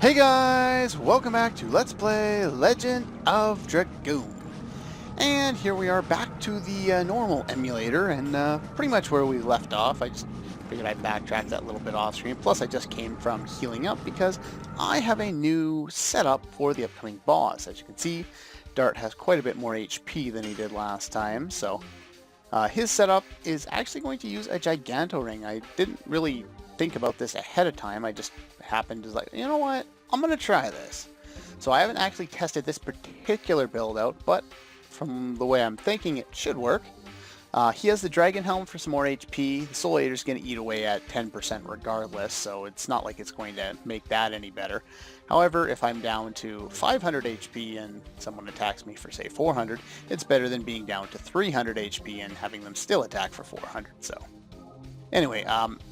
Hey guys, welcome back to Let's Play Legend of Dragoon. And here we are back to the normal emulator and pretty much where we left off. I just figured I'd backtrack that little bit off screen. Plus I just came from healing up because I have a new setup for the upcoming boss. As you can see, Dart has quite a bit more HP than he did last time, so his setup is actually going to use a Giganto Ring. I didn't really think about this ahead of time. I just happened to like, you know what? I'm going to try this. So I haven't actually tested this particular build out, but from the way I'm thinking it should work. He has the Dragon Helm for some more HP. The Soul Eater is going to eat away at 10% regardless, so it's not like it's going to make that any better. However, if I'm down to 500 HP and someone attacks me for, say, 400, it's better than being down to 300 HP and having them still attack for 400, so... Anyway,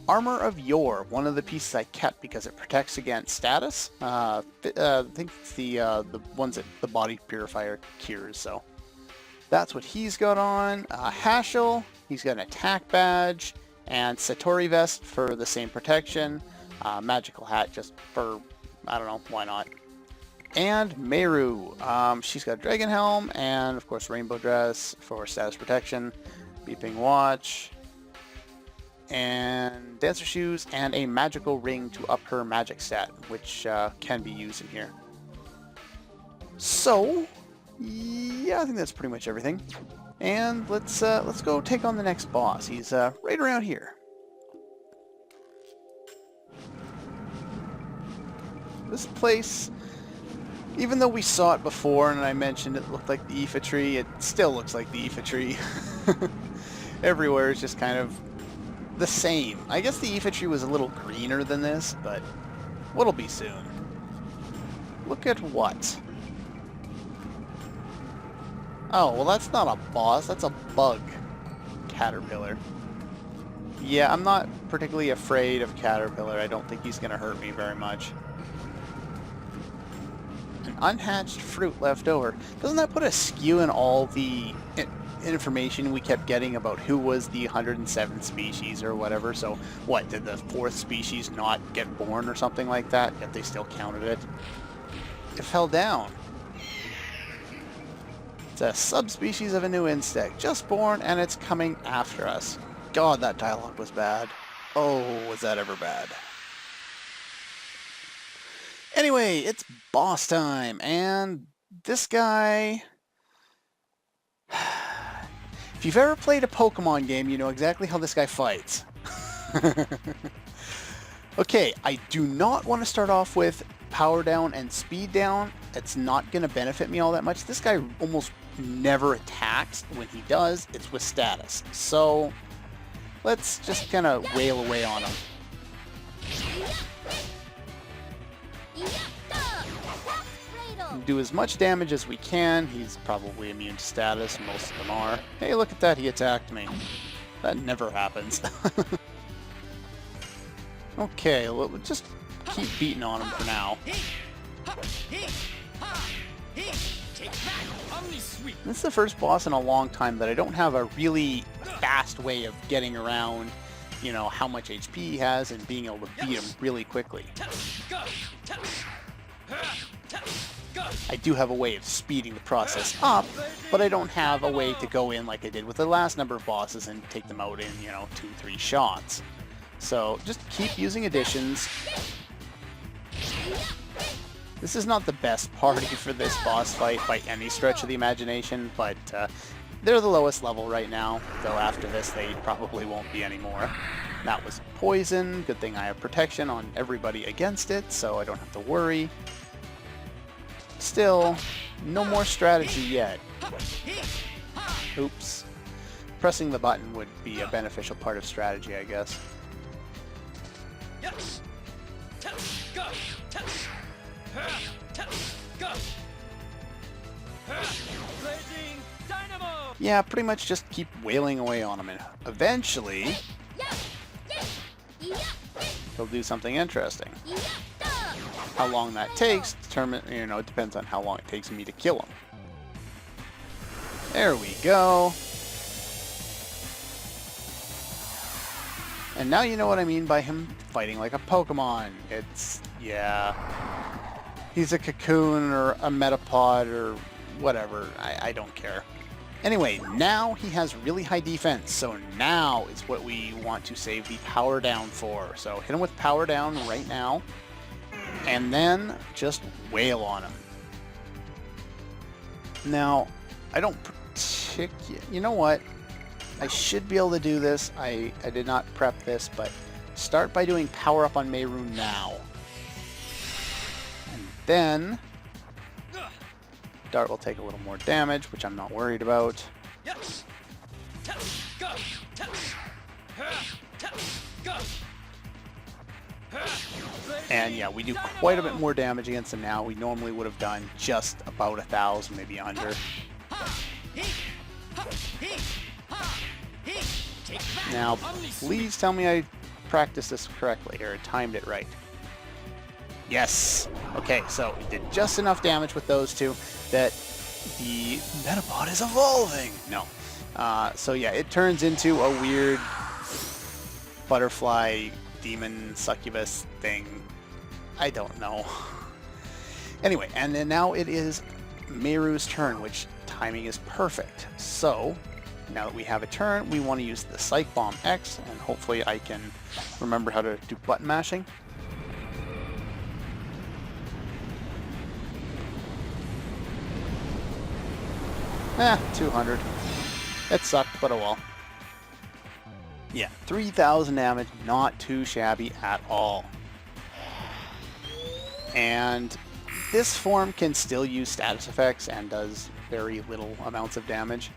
Armor of Yore, one of the pieces I kept because it protects against status. I think it's the ones that the body purifier cures, so that's what he's got on. Hashel, he's got an attack badge, and Satori Vest for the same protection. Magical Hat just for, I don't know, why not. And Meru, she's got a Dragon Helm, and of course Rainbow Dress for status protection. Beeping Watch, and Dancer Shoes, and a magical ring to up her magic stat, which can be used in here. So, yeah, I think that's pretty much everything. And let's go take on the next boss. He's right around here. This place, even though we saw it before and I mentioned it looked like the Aoife tree, it still looks like the Aoife tree. Everywhere is just kind of the same. I guess the Aoife tree was a little greener than this, but what'll be soon. Look at what? Oh, well that's not a boss, that's a bug. Caterpillar. Yeah, I'm not particularly afraid of Caterpillar. I don't think he's gonna hurt me very much. An unhatched fruit left over. Doesn't that put a skew in all the information we kept getting about who was the 107th species or whatever? So what, did the 4th species not get born or something like that, yet they still counted it? It fell down. It's a subspecies of a new insect, just born, and it's coming after us. God, that dialogue was bad. Oh, was that ever bad. Anyway, it's boss time, and this guy... If you've ever played a Pokemon game, you know exactly how this guy fights. Okay, I do not want to start off with power down and speed down. It's not going to benefit me all that much. This guy almost never attacks. When he does, it's with status. So, let's just kind of wail away on him. Do as much damage as we can. He's probably immune to status. Most of them are. Hey, look at that. He attacked me. That never happens. Okay, we'll just keep beating on him for now. This is the first boss in a long time that I don't have a really fast way of getting around, you know, how much HP he has and being able to beat him really quickly. I do have a way of speeding the process up, but I don't have a way to go in like I did with the last number of bosses and take them out in, you know, 2-3 shots. So just keep using additions. This is not the best party for this boss fight by any stretch of the imagination, but they're the lowest level right now, though after this they probably won't be anymore. That was poison. Good thing I have protection on everybody against it, so I don't have to worry. Still, no more strategy yet. Oops. Pressing the button would be a beneficial part of strategy, I guess. Yeah, pretty much just keep wailing away on him, and eventually he'll do something interesting. How long that takes it depends on how long it takes me to kill him. There we go. And now you know what I mean by him fighting like a Pokemon. It's, yeah. He's a cocoon or a metapod or whatever. I don't care. Anyway, now he has really high defense, so now is what we want to save the power down for. So hit him with power down right now, and then just wail on him. Now, I don't you know what? I should be able to do this. I did not prep this, but start by doing power up on Meru now. And then Dart will take a little more damage, which I'm not worried about. And yeah, we do quite a bit more damage against him now. We normally would have done just about 1,000, maybe under. Now, please tell me I practiced this correctly, or timed it right. Yes! Okay, so we did just enough damage with those two that the Metapod is evolving! No. So yeah, it turns into a weird butterfly, demon, succubus thing. I don't know. Anyway, and then now it is Meru's turn, which timing is perfect. So, now that we have a turn, we want to use the Psych Bomb X, and hopefully I can remember how to do button mashing. 200. It sucked, but oh well. Yeah, 3,000 damage, not too shabby at all. And this form can still use status effects and does very little amounts of damage.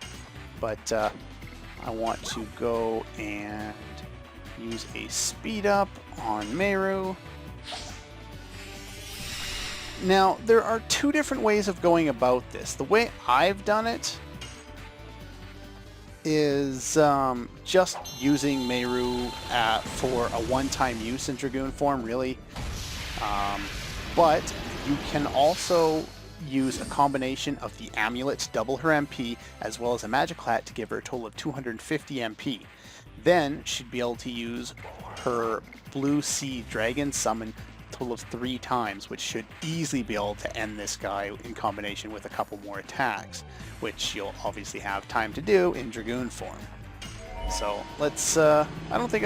But I want to go and use a speed up on Meru. Now, there are two different ways of going about this. The way I've done it is just using Meru for a one-time use in Dragoon form, really. But you can also use a combination of the amulet to double her MP, as well as a magic hat to give her a total of 250 MP. Then she'd be able to use her Blue Sea Dragon summon a total of 3 times, which should easily be able to end this guy in combination with a couple more attacks, which you'll obviously have time to do in Dragoon form. So let's, I don't think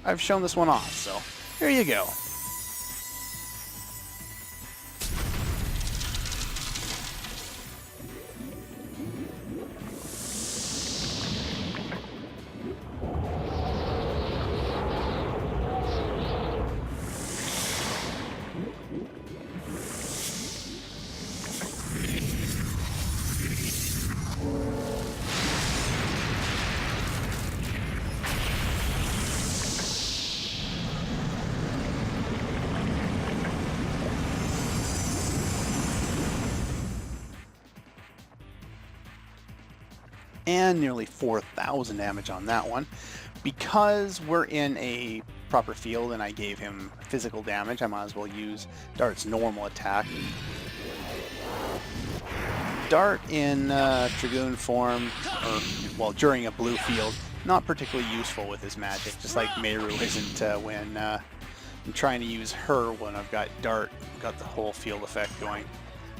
I've shown this one off, so here you go. And nearly 4,000 damage on that one. Because we're in a proper field and I gave him physical damage, I might as well use Dart's normal attack. Dart in Dragoon form, or well, during a blue field, not particularly useful with his magic, just like Meru isn't when I'm trying to use her when I've got Dart, got the whole field effect going.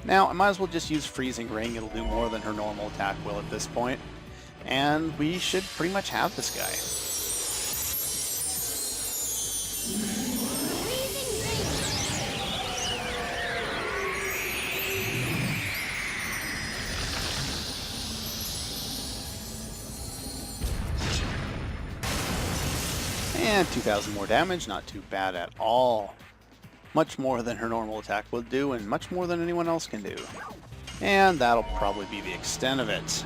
Now, I might as well just use Freezing Ring. It'll do more than her normal attack will at this point. And we should pretty much have this guy. And 2,000 more damage, not too bad at all. Much more than her normal attack would do, and much more than anyone else can do. And that'll probably be the extent of it.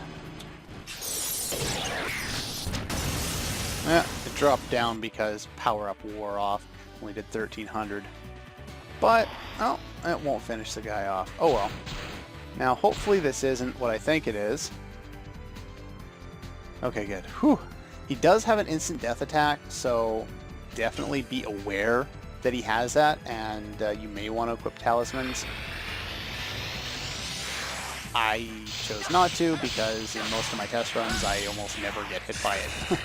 It dropped down because power up wore off. Only did 1,300. But, oh, it won't finish the guy off. Oh well. Now, hopefully this isn't what I think it is. Okay, good. Whew. He does have an instant death attack, so definitely be aware that he has that, and you may want to equip talismans. I chose not to because in most of my test runs I almost never get hit by it.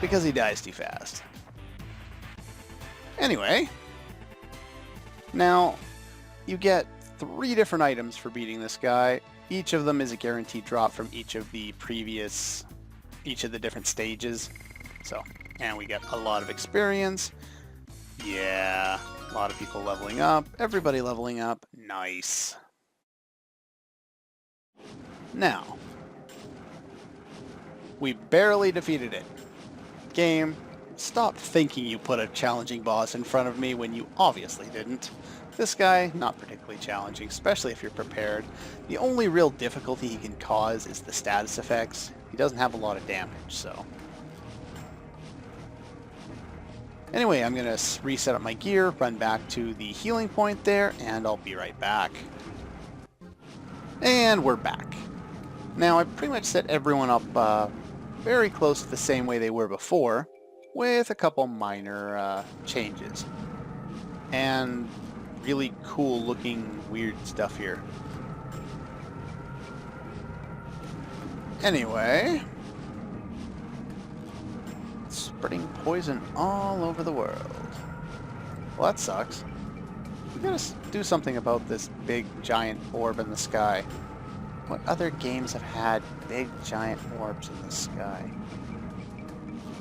Because he dies too fast. Anyway, Now, you get 3 different items for beating this guy. Each of them is a guaranteed drop from each of the different stages. So, and we get a lot of experience. Yeah, a lot of people leveling up. Everybody leveling up. Nice. Now, we barely defeated it. Game, stop thinking you put a challenging boss in front of me when you obviously didn't. This guy, not particularly challenging, especially if you're prepared. The only real difficulty he can cause is the status effects. He doesn't have a lot of damage, so. Anyway, I'm going to reset up my gear, run back to the healing point there, and I'll be right back. And we're back. Now, I pretty much set everyone up very close to the same way they were before, with a couple minor changes. And really cool looking weird stuff here. Anyway, spreading poison all over the world. Well, that sucks. We gotta do something about this big giant orb in the sky. What other games have had big giant orbs in the sky?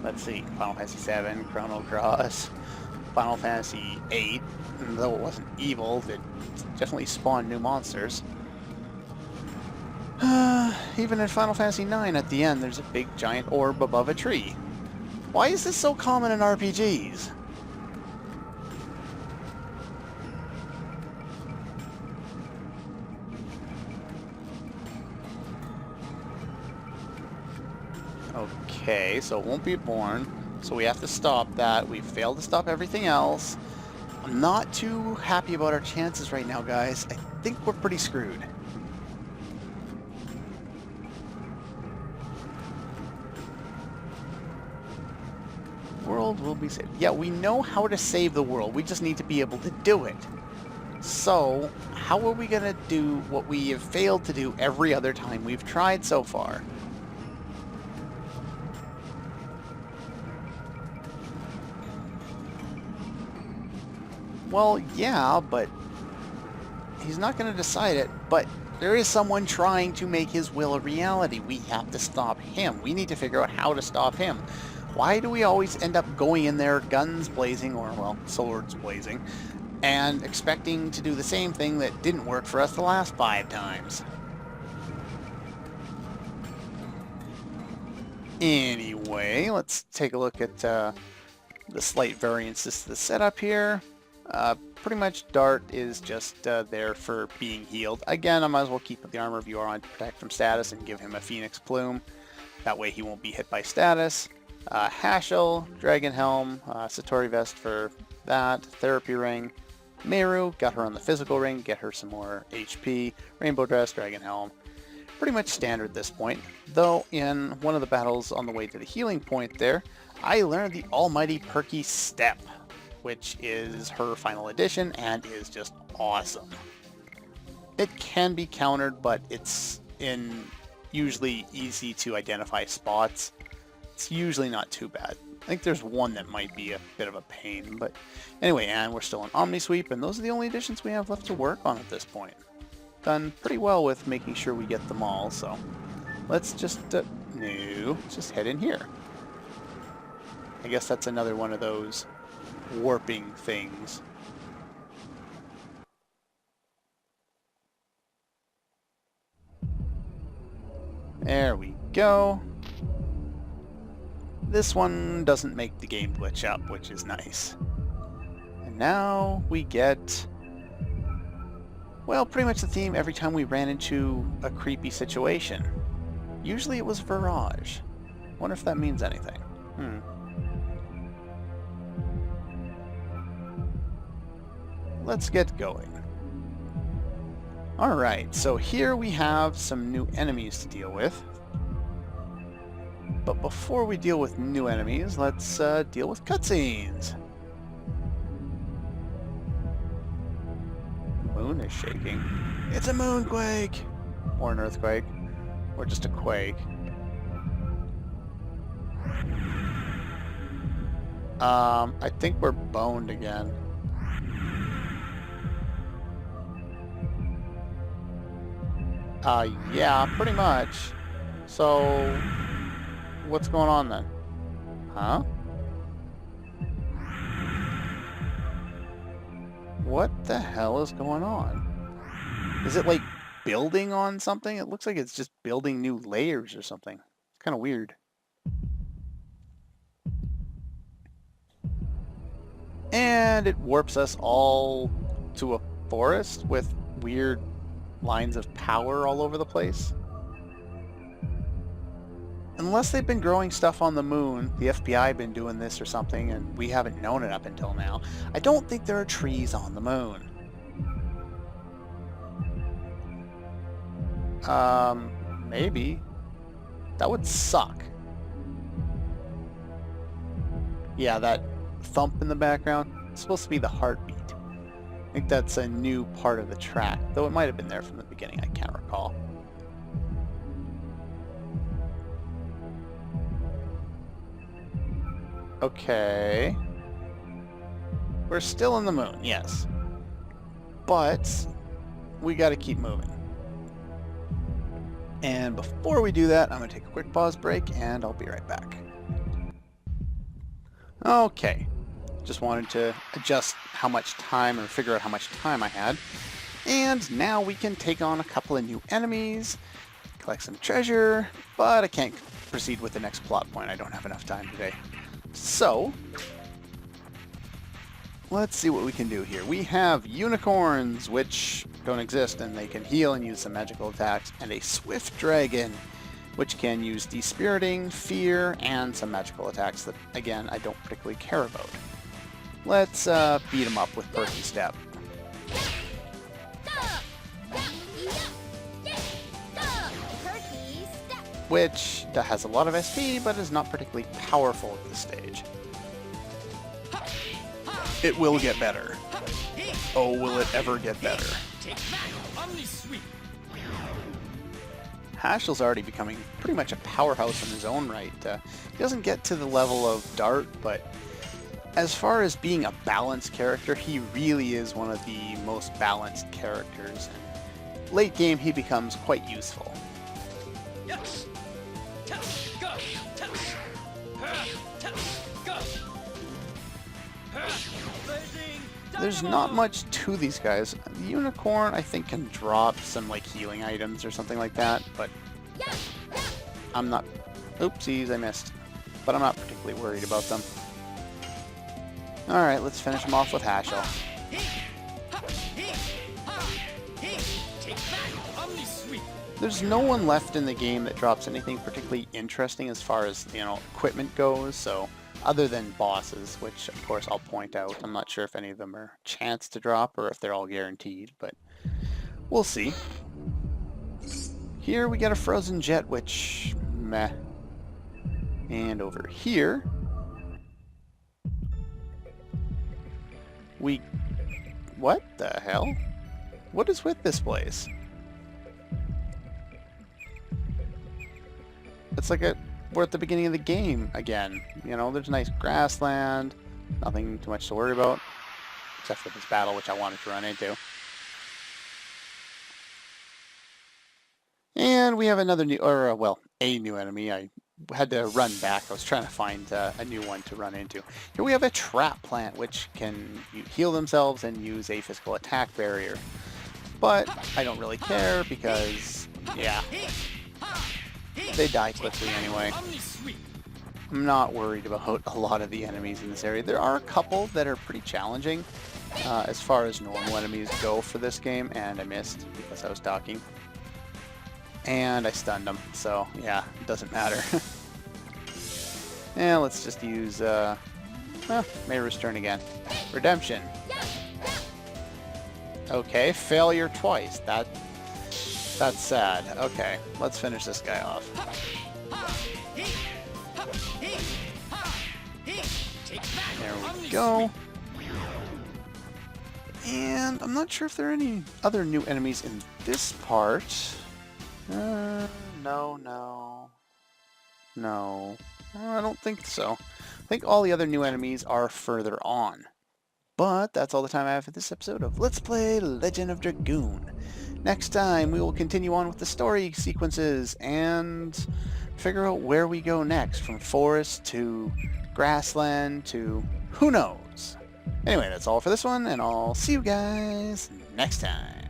Let's see, Final Fantasy VII, Chrono Cross, Final Fantasy VIII, and though it wasn't evil, it definitely spawned new monsters. Even in Final Fantasy IX at the end, there's a big giant orb above a tree. Why is this so common in RPGs? Okay, so it won't be born, so we have to stop that. We failed to stop everything else. I'm not too happy about our chances right now, guys. I think we're pretty screwed. World will be saved. Yeah, we know how to save the world. We just need to be able to do it. So, how are we going to do what we have failed to do every other time we've tried so far? Well, yeah, but he's not going to decide it, but there is someone trying to make his will a reality. We have to stop him. We need to figure out how to stop him. Why do we always end up going in there, guns blazing, or, well, swords blazing, and expecting to do the same thing that didn't work for us the last 5 times? Anyway, let's take a look at the slight variances to the setup here. Pretty much Dart is just there for being healed. Again, I might as well keep the Armor of Yore on to protect from status and give him a Phoenix Plume. That way he won't be hit by status. Hashel, Dragon Helm, Satori Vest for that, Therapy Ring. Meru, got her on the physical ring, get her some more HP. Rainbow Dress, Dragon Helm. Pretty much standard at this point, though in one of the battles on the way to the healing point there, I learned the almighty perky Step, which is her final edition and is just awesome. It can be countered, but it's in usually easy to identify spots. It's usually not too bad. I think there's one that might be a bit of a pain, but anyway, and we're still in Omnisweep, and those are the only additions we have left to work on at this point. Done pretty well with making sure we get them all, so let's just, just head in here. I guess that's another one of those warping things. There we go. This one doesn't make the game glitch up, which is nice. And now we get, well, pretty much the theme every time we ran into a creepy situation. Usually it was Virage. Wonder if that means anything. Let's get going. Alright, so here we have some new enemies to deal with. But before we deal with new enemies, let's deal with cutscenes. The moon is shaking. It's a moonquake! Or an earthquake. Or just a quake. I think we're boned again. Yeah, pretty much. So, what's going on then? Huh? What the hell is going on? Is it like building on something? It looks like it's just building new layers or something. It's kind of weird. And it warps us all to a forest with weird lines of power all over the place. Unless they've been growing stuff on the moon, the FBI been doing this or something, and we haven't known it up until now. I don't think there are trees on the moon. Maybe. That would suck. Yeah, that thump in the background, it's supposed to be the heartbeat. I think that's a new part of the track, though it might have been there from the beginning, I can't recall. Okay. We're still in the moon, yes. But we gotta keep moving. And before we do that, I'm gonna take a quick pause break and I'll be right back. Okay. Just wanted to adjust how much time or figure out how much time I had. And now we can take on a couple of new enemies, collect some treasure, but I can't proceed with the next plot point. I don't have enough time today. So, let's see what we can do here. We have unicorns, which don't exist, and they can heal and use some magical attacks, and a swift dragon, which can use dispiriting, fear, and some magical attacks that, again, I don't particularly care about. Let's beat them up with Perky Step. Which has a lot of SP, but is not particularly powerful at this stage. It will get better. Oh, will it ever get better? Hashel's already becoming pretty much a powerhouse in his own right. He doesn't get to the level of Dart, but as far as being a balanced character, he really is one of the most balanced characters. And late game, he becomes quite useful. There's not much to these guys. The unicorn, I think, can drop some like healing items or something like that, but I'm not... Oopsies, I missed. But I'm not particularly worried about them. Alright, let's finish them off with Hashel. There's no one left in the game that drops anything particularly interesting as far as, you know, equipment goes, so other than bosses, which of course I'll point out. I'm not sure if any of them are chance to drop or if they're all guaranteed, but we'll see. Here we get a frozen jet, which meh. And over here we... What the hell? What is with this place? It's like we're at the beginning of the game again. You know, there's nice grassland, nothing too much to worry about, except for this battle, which I wanted to run into. And we have another new, or well, a new enemy. I had to run back. I was trying to find a new one to run into. Here we have a trap plant, which can heal themselves and use a physical attack barrier. But I don't really care because, yeah, they die quickly anyway. I'm not worried about a lot of the enemies in this area. There are a couple that are pretty challenging as far as normal enemies go for this game, and I missed because I was talking. And I stunned them, so yeah, it doesn't matter. And let's just use, Mayra's turn again. Redemption. Okay, failure twice. That's sad. Okay, let's finish this guy off. There we go. And I'm not sure if there are any other new enemies in this part. No. I don't think so. I think all the other new enemies are further on. But that's all the time I have for this episode of Let's Play Legend of Dragoon. Next time, we will continue on with the story sequences and figure out where we go next, from forest to grassland to who knows. Anyway, that's all for this one, and I'll see you guys next time.